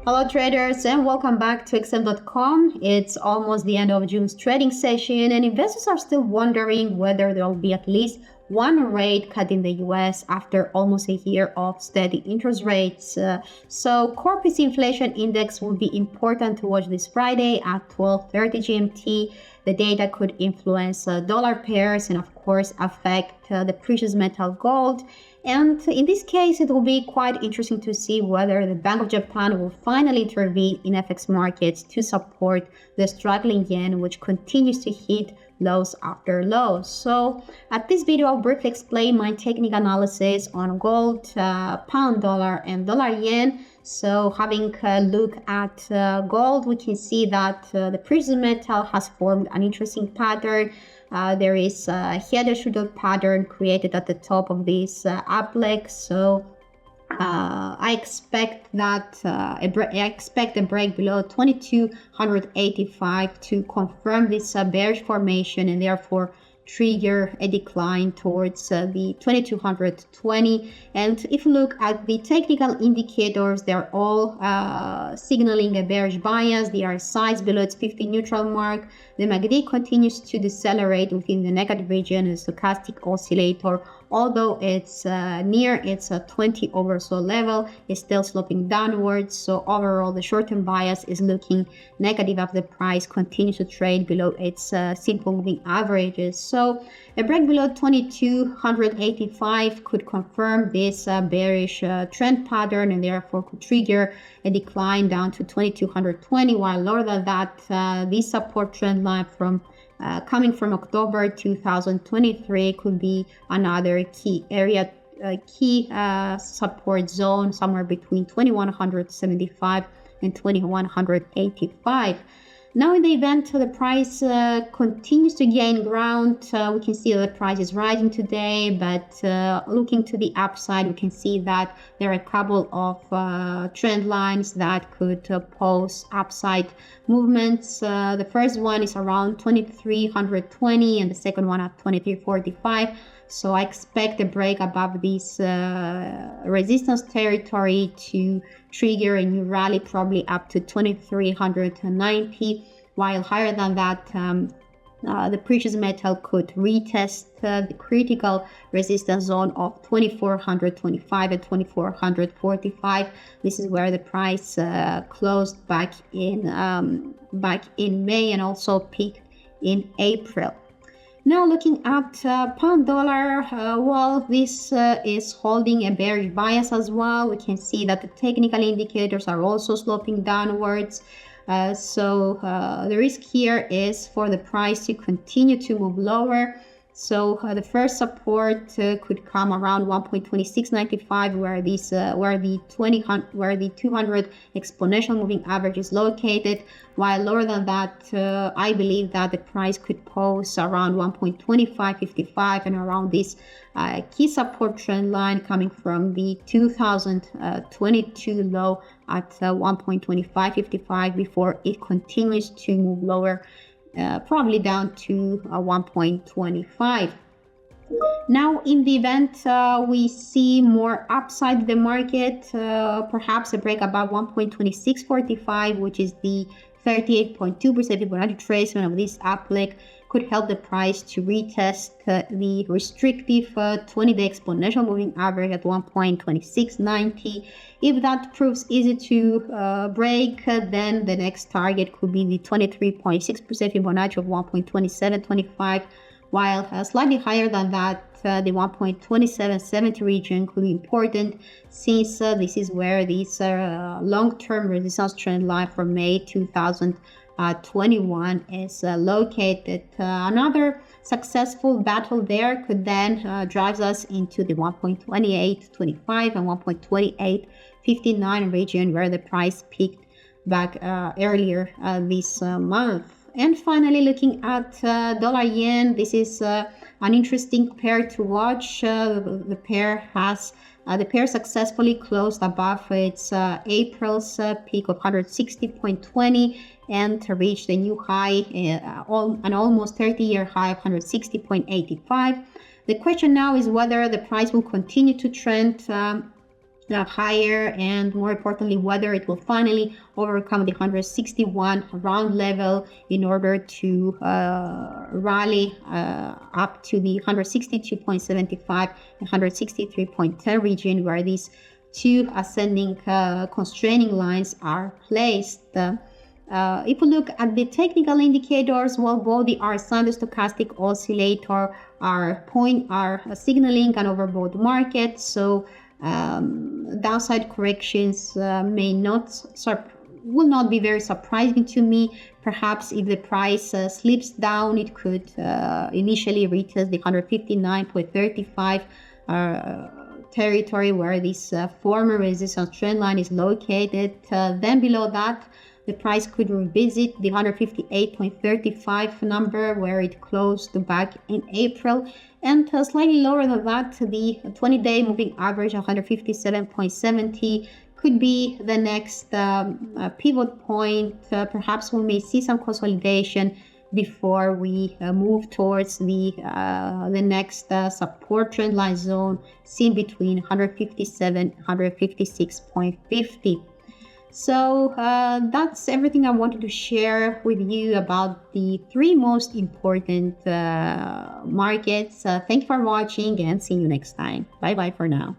Hello traders and welcome back to xm.com. It's almost the end of June's trading session and investors are still wondering whether there will be at least one rate cut in the US after almost a year of steady interest rates. So core PC inflation index will be important to watch this Friday at 12:30 GMT. The data could influence dollar pairs and of course affect the precious metal gold. And in this case, it will be quite interesting to see whether the Bank of Japan will finally intervene in FX markets to support the struggling yen, which continues to hit lows after lows. So at this video, I'll briefly explain my technical analysis on gold, pound dollar, and dollar yen. So having a look at gold, we can see that the precious metal has formed an interesting pattern. There is a head and shoulder pattern created at the top of this up leg. So I expect that I expect a break below 2285 to confirm this bearish formation and therefore trigger a decline towards the 2220. And if you look at the technical indicators, they're all signaling a bearish bias. The RSI below its 50 neutral mark. The MACD continues to decelerate within the negative region. The stochastic oscillator, although it's near its 20 oversold level, is still sloping downwards. So overall, the short-term bias is looking negative as the price continues to trade below its simple moving averages. So a break below 2285 could confirm this bearish trend pattern and therefore could trigger a decline down to 2220, while lower than that, this support trend line from coming from October 2023 could be another key area, key support zone somewhere between 2175 and 2185. Now in the event the price continues to gain ground, we can see that the price is rising today, but looking to the upside, we can see that there are a couple of trend lines that could pose upside movements. The first one is around 2320 and the second one at 2345. So I expect a break above this resistance territory to trigger a new rally, probably up to 2390, while higher than that, the precious metal could retest the critical resistance zone of 2425 and 2445. This is where the price closed back in May and also peaked in April. Now looking at pound dollar, well, this is holding a bearish bias as well. We can see that the technical indicators are also sloping downwards. So the risk here is for the price to continue to move lower. So the first support could come around 1.2695, where the 200 exponential moving average is located. While lower than that, I believe that the price could pose around 1.2555 and around this key support trend line coming from the 2022 low at 1.2555 before it continues to move lower. Probably down to 1.25. Now, in the event we see more upside in the market, perhaps a break above 1.2645, which is the 38.2% Fibonacci retracement of this up leg, could help the price to retest the restrictive 20-day exponential moving average at 1.2690. If that proves easy to break, then the next target could be the 23.6% Fibonacci of 1.2725, while slightly higher than that, the 1.2770 region could be important, since this is where this long-term resistance trend line from May 2021 is located. Another successful battle there could then drive us into the 1.2825 and 1.2859 region, where the price peaked back earlier this month. And finally, looking at dollar yen, this is an interesting pair to watch. The pair successfully closed above its April's peak of 160.20 and reached a new high, an almost 30-year high of 160.85. The question now is whether the price will continue to trend higher, and more importantly, whether it will finally overcome the 161 round level in order to rally up to the 162.75 and 163.10 region, where these two ascending constraining lines are placed. If we look at the technical indicators, well, both the RSI and the stochastic oscillator are signaling an overbought market. So downside corrections will not be very surprising to me. Perhaps if the price slips down, it could initially retest the 159.35 territory where this former resistance trend line is located. Then below that, the price could revisit the 158.35 number where it closed back in April, and slightly lower than that, the 20-day moving average 157.70 could be the next pivot point. Perhaps we may see some consolidation before we move towards the next support trend line zone seen between 157 and 156.50. So that's everything I wanted to share with you about the three most important markets. Thank you for watching, and see you next time. Bye bye for now.